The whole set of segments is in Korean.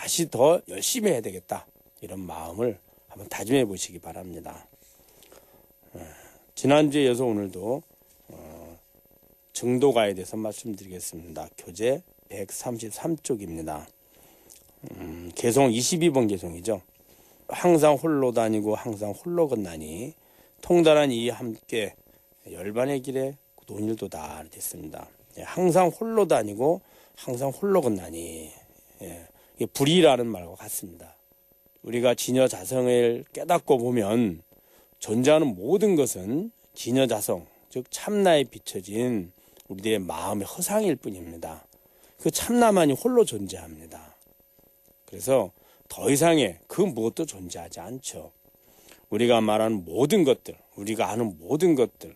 다시 더 열심히 해야 되겠다. 이런 마음을 한번 다짐해 보시기 바랍니다. 지난주에 이어서 오늘도 증도가에 대해서 말씀드리겠습니다. 교재 133쪽입니다. 개송 22번 개송이죠. 항상 홀로 다니고 항상 홀로 건나니 통달한 이 함께 열반의 길에 논일도다 됐습니다. 항상 홀로 다니고 항상 홀로 건나니 이게 불이라는 말과 같습니다. 우리가 진여자성을 깨닫고 보면 존재하는 모든 것은 진여자성, 즉 참나에 비춰진 우리들의 마음의 허상일 뿐입니다. 그 참나만이 홀로 존재합니다. 그래서 더 이상의 그 무엇도 존재하지 않죠. 우리가 말하는 모든 것들, 우리가 아는 모든 것들,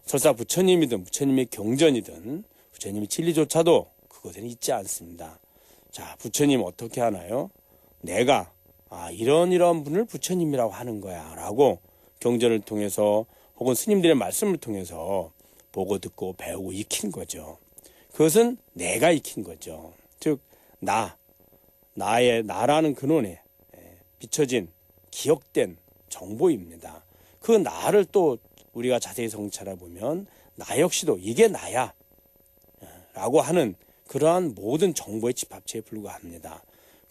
설사 부처님이든 부처님의 경전이든 부처님의 진리조차도 그것에는 있지 않습니다. 자, 부처님 어떻게 하나요? 내가 이런 분을 부처님이라고 하는 거야 라고 경전을 통해서 혹은 스님들의 말씀을 통해서 보고 듣고 배우고 익힌 거죠. 그것은 내가 익힌 거죠. 즉 나라는 근원에 비춰진 기억된 정보입니다. 그 나를 또 우리가 자세히 성찰해 보면 나 역시도 이게 나야 라고 하는 그러한 모든 정보의 집합체에 불과합니다.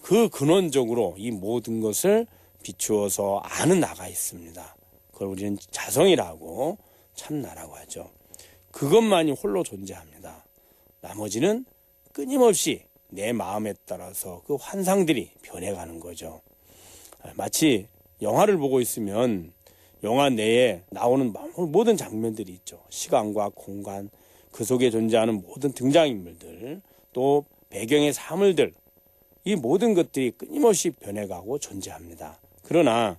그 근원적으로 이 모든 것을 비추어서 아는 나가 있습니다. 그걸 우리는 자성이라고 참나라고 하죠. 그것만이 홀로 존재합니다. 나머지는 끊임없이 내 마음에 따라서 그 환상들이 변해가는 거죠. 마치 영화를 보고 있으면 영화 내에 나오는 모든 장면들이 있죠. 시간과 공간, 그 속에 존재하는 모든 등장인물들, 또 배경의 사물들, 이 모든 것들이 끊임없이 변해가고 존재합니다. 그러나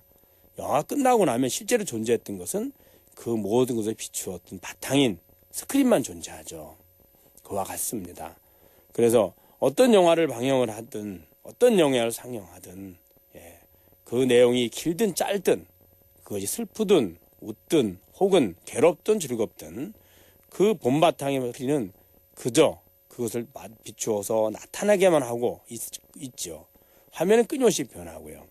영화 끝나고 나면 실제로 존재했던 것은 그 모든 것을 비추었던 바탕인 스크린만 존재하죠. 그와 같습니다. 그래서 어떤 영화를 방영을 하든 어떤 영화를 상영하든 그 내용이 길든 짧든 그것이 슬프든 웃든 혹은 괴롭든 즐겁든 그 본바탕에 우리는 그저 그것을 비추어서 나타나게만 하고 있죠. 화면은 끊임없이 변하고요.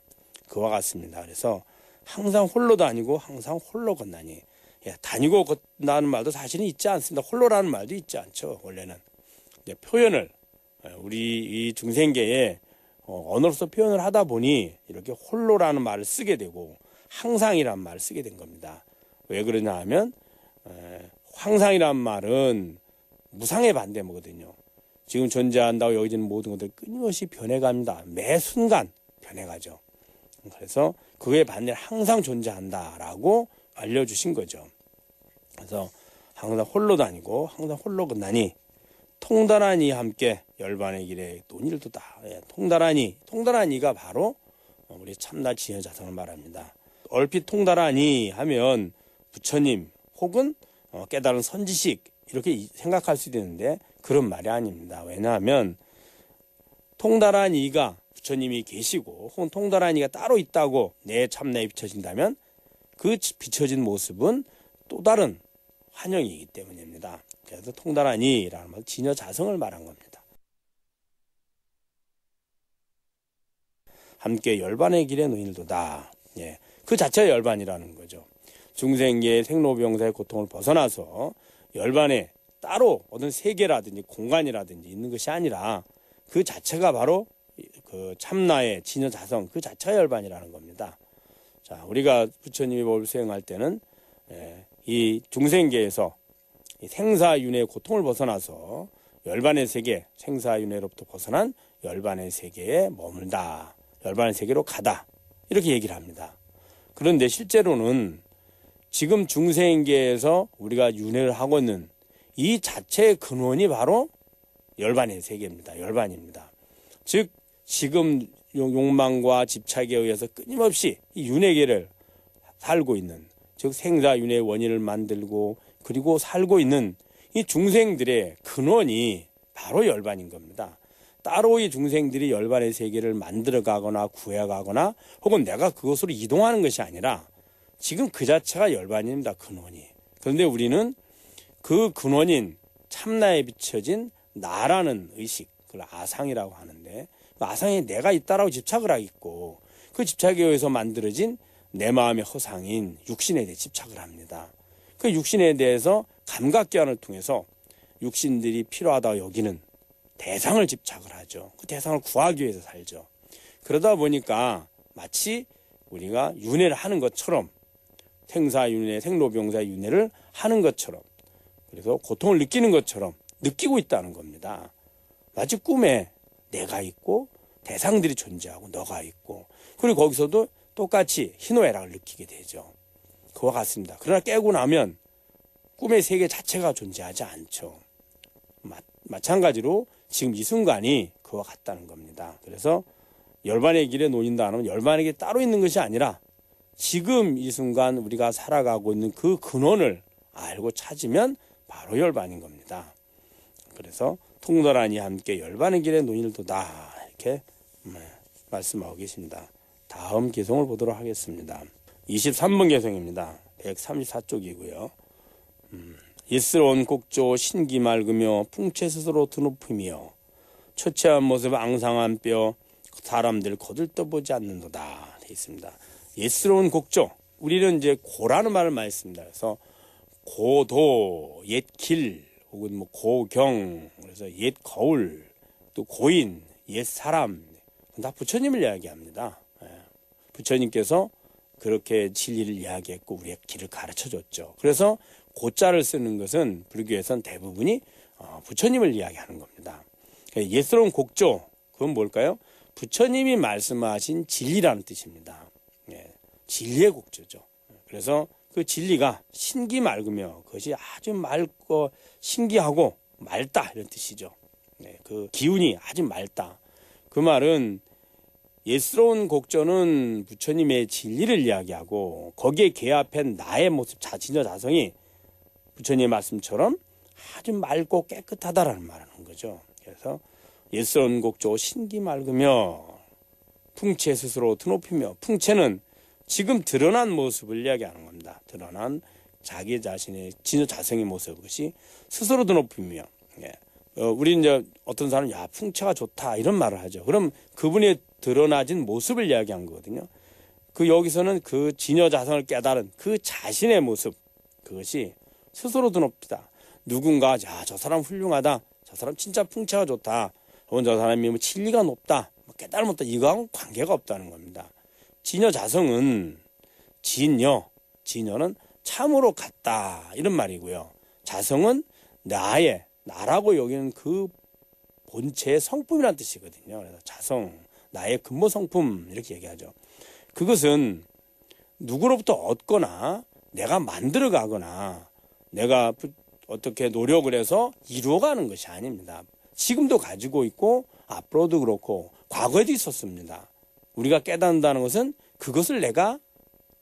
그와 같습니다. 그래서 항상 홀로 다니고 항상 홀로 건나니 다니고 건나는 말도 사실은 있지 않습니다. 홀로라는 말도 있지 않죠. 원래는 표현을 우리 이 중생계에 언어로서 표현을 하다 보니 이렇게 홀로라는 말을 쓰게 되고 항상이라는 말을 쓰게 된 겁니다. 왜 그러냐 하면 항상이라는 말은 무상의 반대거든요. 지금 존재한다고 여기지는 모든 것들이 끊임없이 변해갑니다. 매 순간 변해가죠. 그래서 그에 반대로 항상 존재한다라고 알려주신 거죠. 그래서 항상 홀로 다니고 항상 홀로 건나니 통달한 이 함께 열반의 길에 논일도다. 통달한 이가 바로 우리 참나 진여자성을 말합니다. 얼핏 통달한 이 하면 부처님 혹은 깨달은 선지식 이렇게 생각할 수도 있는데 그런 말이 아닙니다. 왜냐하면 통달한 이가 부처님이 계시고 혹은 통달한 이가 따로 있다고 내 참나에 비춰진다면 그 비춰진 모습은 또 다른 환영이기 때문입니다. 그래서 통달한 이라는 말 진여자성을 말한 겁니다. 함께 열반의 길에 논일도다. 그 자체가 열반이라는 거죠. 중생계의 생로병사의 고통을 벗어나서 열반에 따로 어떤 세계라든지 공간이라든지 있는 것이 아니라 그 자체가 바로 그 참나의 진여자성 그 자체가 열반이라는 겁니다. 자, 우리가 부처님의 법을 수행할 때는 이 중생계에서 이 생사윤회의 고통을 벗어나서 열반의 세계, 생사윤회로부터 벗어난 열반의 세계에 머물다. 열반의 세계로 가다. 이렇게 얘기를 합니다. 그런데 실제로는 지금 중생계에서 우리가 윤회를 하고 있는 이 자체의 근원이 바로 열반의 세계입니다. 열반입니다. 즉 지금 욕망과 집착에 의해서 끊임없이 이 윤회계를 살고 있는 즉 생사윤회의 원인을 만들고 그리고 살고 있는 이 중생들의 근원이 바로 열반인 겁니다. 따로 이 중생들이 열반의 세계를 만들어가거나 구해가거나 혹은 내가 그것으로 이동하는 것이 아니라 지금 그 자체가 열반입니다. 근원이. 그런데 우리는 그 근원인 참나에 비춰진 나라는 의식, 그걸 아상이라고 하는데 아상에 내가 있다라고 집착을 하겠고 그 집착에 의해서 만들어진 내 마음의 허상인 육신에 대해 집착을 합니다. 그 육신에 대해서 감각기관을 통해서 육신들이 필요하다고 여기는 대상을 집착을 하죠. 그 대상을 구하기 위해서 살죠. 그러다 보니까 마치 우리가 윤회를 하는 것처럼 생사윤회, 생로병사윤회를 하는 것처럼 그래서 고통을 느끼는 것처럼 느끼고 있다는 겁니다. 마치 꿈에 내가 있고 대상들이 존재하고 너가 있고 그리고 거기서도 똑같이 희노애락을 느끼게 되죠. 그와 같습니다. 그러나 깨고 나면 꿈의 세계 자체가 존재하지 않죠. 마찬가지로 지금 이 순간이 그와 같다는 겁니다. 그래서 열반의 길에 놓인다 하면 열반의 길이 따로 있는 것이 아니라 지금 이 순간 우리가 살아가고 있는 그 근원을 알고 찾으면 바로 열반인 겁니다. 그래서 통도라니 함께 열반의 길에 놓일도다 이렇게 말씀하고 계십니다. 다음 개송을 보도록 하겠습니다. 23번 개송입니다. 134쪽이고요. 예스러운 곡조 신기 맑으며 풍채 스스로 드높이며 초췌한 모습 앙상한 뼈 사람들 거들떠보지 않는도다 되어 있습니다. 예스러운 곡조 우리는 이제 고라는 말을 많이 씁니다. 그래서 고도, 옛길 혹은 뭐 고경 그래서 옛 거울 또 고인, 옛 사람 다 부처님을 이야기합니다. 부처님께서 그렇게 진리를 이야기했고 우리의 길을 가르쳐줬죠. 그래서 고자를 쓰는 것은 불교에서는 대부분이 부처님을 이야기하는 겁니다. 예스러운 곡조 그건 뭘까요? 부처님이 말씀하신 진리라는 뜻입니다. 진리의 곡조죠. 그래서 그 진리가 신기 맑으며 그것이 아주 맑고 신기하고 맑다 이런 뜻이죠. 그 기운이 아주 맑다. 그 말은 예스러운 곡조는 부처님의 진리를 이야기하고 거기에 개합한 나의 모습 자신의 자성이 부처님의 말씀처럼 아주 맑고 깨끗하다라는 말하는 거죠. 그래서 예스러운 곡조 신기 맑으며 풍채 스스로 드높이며 풍채는 지금 드러난 모습을 이야기하는 겁니다. 드러난 자기 자신의 진여 자성의 모습 그것이 스스로 드높이며 우리 이제 어떤 사람은 야 풍채가 좋다 이런 말을 하죠. 그럼 그분의 드러나진 모습을 이야기한 거거든요. 그 여기서는 그 진여 자성을 깨달은 그 자신의 모습 그것이 스스로 드높이다. 누군가 야 저 사람 훌륭하다. 저 사람 진짜 풍채가 좋다. 혹은 저 사람이 뭐 진리가 높다. 깨달음 없다. 이거하고는 관계가 없다는 겁니다. 진여 자성은 진여는 참으로 같다 이런 말이고요. 자성은 나라고 여기는 그 본체의 성품이라는 뜻이거든요. 그래서 자성, 나의 근본 성품 이렇게 얘기하죠. 그것은 누구로부터 얻거나 내가 만들어가거나 내가 어떻게 노력을 해서 이루어가는 것이 아닙니다. 지금도 가지고 있고 앞으로도 그렇고 과거에도 있었습니다. 우리가 깨닫는다는 것은 그것을 내가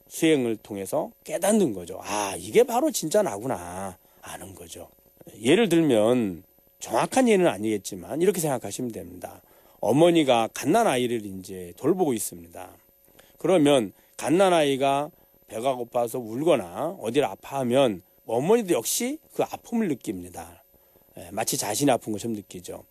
수행을 통해서 깨닫는 거죠. 아, 이게 바로 진짜 나구나 아는 거죠. 예를 들면 정확한 예는 아니겠지만 이렇게 생각하시면 됩니다. 어머니가 갓난아이를 이제 돌보고 있습니다. 그러면 갓난아이가 배가 고파서 울거나 어디를 아파하면 어머니도 역시 그 아픔을 느낍니다. 마치 자신이 아픈 것처럼 느끼죠.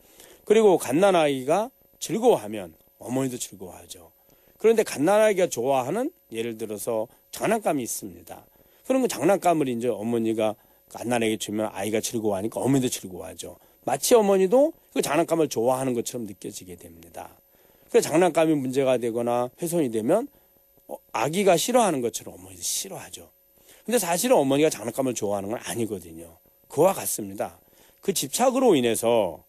그리고 갓난아이가 즐거워하면 어머니도 즐거워하죠. 그런데 갓난아이가 좋아하는 예를 들어서 장난감이 있습니다. 그런 그 장난감을 이제 어머니가 갓난아이에게 주면 아이가 즐거워하니까 어머니도 즐거워하죠. 마치 어머니도 그 장난감을 좋아하는 것처럼 느껴지게 됩니다. 그래서 장난감이 문제가 되거나 훼손이 되면 아기가 싫어하는 것처럼 어머니도 싫어하죠. 근데 사실은 어머니가 장난감을 좋아하는 건 아니거든요. 그와 같습니다. 그 집착으로 인해서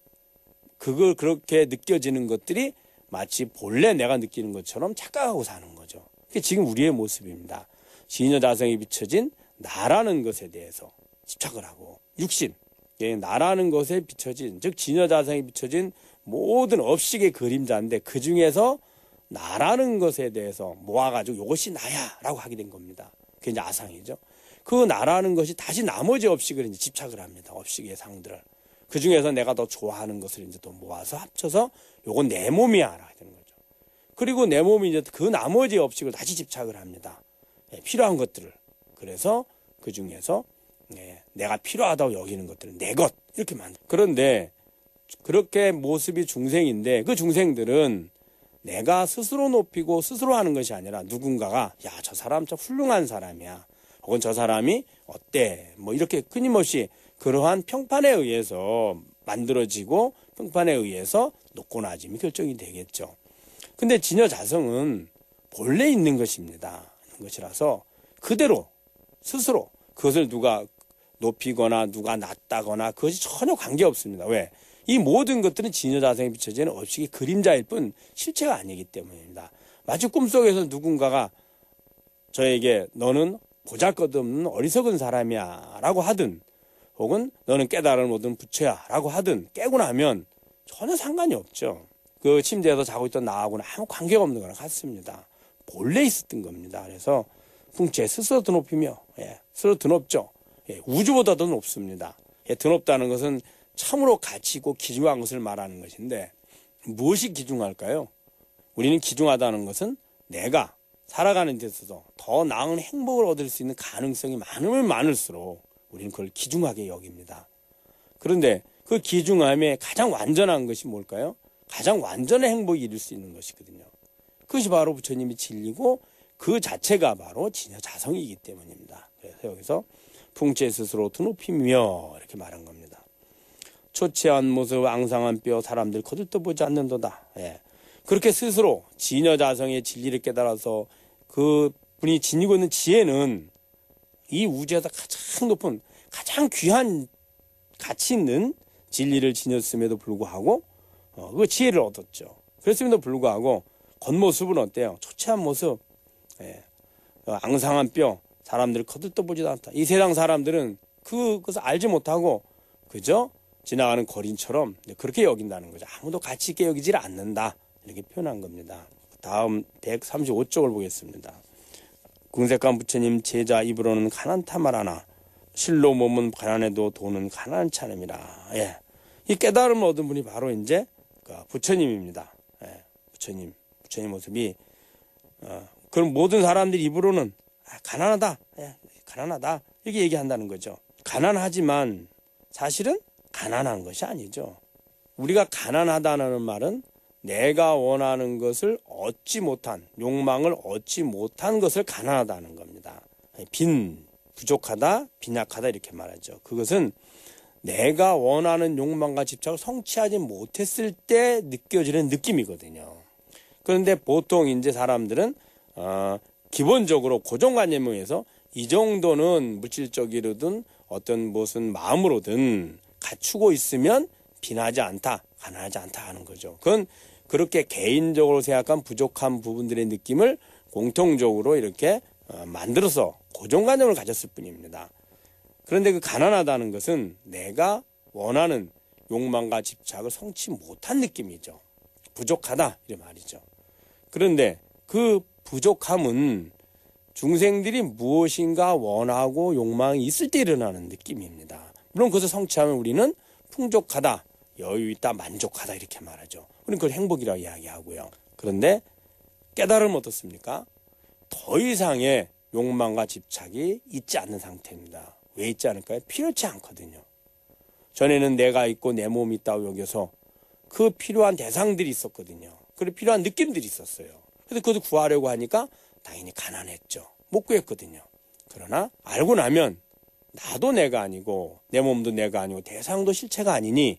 그걸 그렇게 느껴지는 것들이 마치 본래 내가 느끼는 것처럼 착각하고 사는 거죠. 그게 지금 우리의 모습입니다. 진여자성이 비춰진 나라는 것에 대해서 집착을 하고 육신, 나라는 것에 비춰진 즉 진여자성이 비춰진 모든 업식의 그림자인데 그 중에서 나라는 것에 대해서 모아가지고 이것이 나야 라고 하게 된 겁니다. 그게 이제 아상이죠. 그 나라는 것이 다시 나머지 업식을 이제 집착을 합니다. 업식의 상들을. 그 중에서 내가 더 좋아하는 것을 이제 또 모아서 합쳐서 요건 내 몸이야 라고 되는 거죠. 그리고 내 몸이 이제 그 나머지 업식을 다시 집착을 합니다. 필요한 것들을. 그래서 그 중에서 내가 필요하다고 여기는 것들을 내 것 이렇게 만들. 그런데 그렇게 모습이 중생인데 그 중생들은 내가 스스로 높이고 스스로 하는 것이 아니라 누군가가 야, 저 사람 참 훌륭한 사람이야. 혹은 저 사람이 어때? 뭐 이렇게 끊임없이 그러한 평판에 의해서 만들어지고 평판에 의해서 높고 낮음이 결정이 되겠죠. 근데 진여자성은 본래 있는 것입니다. 있는 것이라서 그대로 스스로 그것을 누가 높이거나 누가 낮다거나 그것이 전혀 관계없습니다. 왜? 이 모든 것들은 진여자성에 비춰지는 업식이 그림자일 뿐 실체가 아니기 때문입니다. 마치 꿈속에서 누군가가 저에게 너는 보잘것없는 어리석은 사람이야 라고 하든 혹은 너는 깨달음을 얻은 부처야 라고 하든 깨고 나면 전혀 상관이 없죠. 그 침대에서 자고 있던 나하고는 아무 관계가 없는 거랑 같습니다. 본래 있었던 겁니다. 그래서 풍채 스스로 드높이며 스스로 드높죠. 우주보다도 높습니다. 드높다는 것은 참으로 가치 있고 귀중한 것을 말하는 것인데 무엇이 귀중할까요? 우리는 귀중하다는 것은 내가 살아가는 데 있어서 더 나은 행복을 얻을 수 있는 가능성이 많으면 많을수록 우리는 그걸 귀중하게 여깁니다. 그런데 그 귀중함의 가장 완전한 것이 뭘까요? 가장 완전한 행복을 이룰 수 있는 것이거든요. 그것이 바로 부처님이 진리고 그 자체가 바로 진여자성이기 때문입니다. 그래서 여기서 풍채 스스로 드높이며 이렇게 말한 겁니다. 초췌한 모습 앙상한 뼈 사람들 거들떠보지 않는도다. 그렇게 스스로 진여자성의 진리를 깨달아서 그 분이 지니고 있는 지혜는 이 우주에서 가장 높은 가장 귀한 가치 있는 진리를 지녔음에도 불구하고 그 지혜를 얻었죠. 그랬음에도 불구하고 겉모습은 어때요? 초췌한 모습, 앙상한 뼈 사람들을 거들떠보지도 않다. 이 세상 사람들은 그것을 알지 못하고 그저 지나가는 거린처럼 그렇게 여긴다는 거죠. 아무도 가치 있게 여기질 않는다. 이렇게 표현한 겁니다. 다음 135쪽을 보겠습니다. 궁색한 부처님 제자 입으로는 가난타 말하나 실로 몸은 가난해도 돈은 가난치 않음이라. 이 깨달음을 얻은 분이 바로 이제 부처님입니다. 부처님 모습이 그럼 모든 사람들 입으로는 가난하다, 가난하다 이렇게 얘기한다는 거죠. 가난하지만 사실은 가난한 것이 아니죠. 우리가 가난하다는 말은 내가 원하는 것을 얻지 못한, 욕망을 얻지 못한 것을 가난하다는 겁니다. 부족하다, 빈약하다 이렇게 말하죠. 그것은 내가 원하는 욕망과 집착을 성취하지 못했을 때 느껴지는 느낌이거든요. 그런데 보통 이제 사람들은 기본적으로 고정관념에 의해서 이 정도는 물질적이로든 어떤 무슨 마음으로든 갖추고 있으면 빈하지 않다, 가난하지 않다 하는 거죠. 그건 그렇게 개인적으로 생각한 부족한 부분들의 느낌을 공통적으로 이렇게 만들어서 고정관념을 가졌을 뿐입니다. 그런데 그 가난하다는 것은 내가 원하는 욕망과 집착을 성취 못한 느낌이죠. 부족하다 이런 말이죠. 그런데 그 부족함은 중생들이 무엇인가 원하고 욕망이 있을 때 일어나는 느낌입니다. 물론 그것을 성취하면 우리는 풍족하다, 여유있다, 만족하다 이렇게 말하죠. 우리는 그걸 행복이라고 이야기하고요. 그런데 깨달음은 어떻습니까? 더 이상의 욕망과 집착이 있지 않는 상태입니다. 왜 있지 않을까요? 필요치 않거든요. 전에는 내가 있고 내 몸이 있다고 여겨서 그 필요한 대상들이 있었거든요. 그리고 필요한 느낌들이 있었어요. 그래서 그것을 구하려고 하니까 당연히 가난했죠. 못 구했거든요. 그러나 알고 나면 나도 내가 아니고 내 몸도 내가 아니고 대상도 실체가 아니니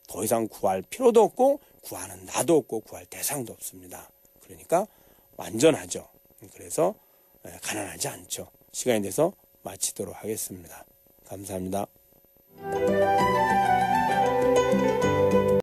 더 이상 구할 필요도 없고 구하는 나도 없고 구할 대상도 없습니다. 그러니까 완전하죠. 그래서 가난하지 않죠. 시간이 돼서 마치도록 하겠습니다. 감사합니다.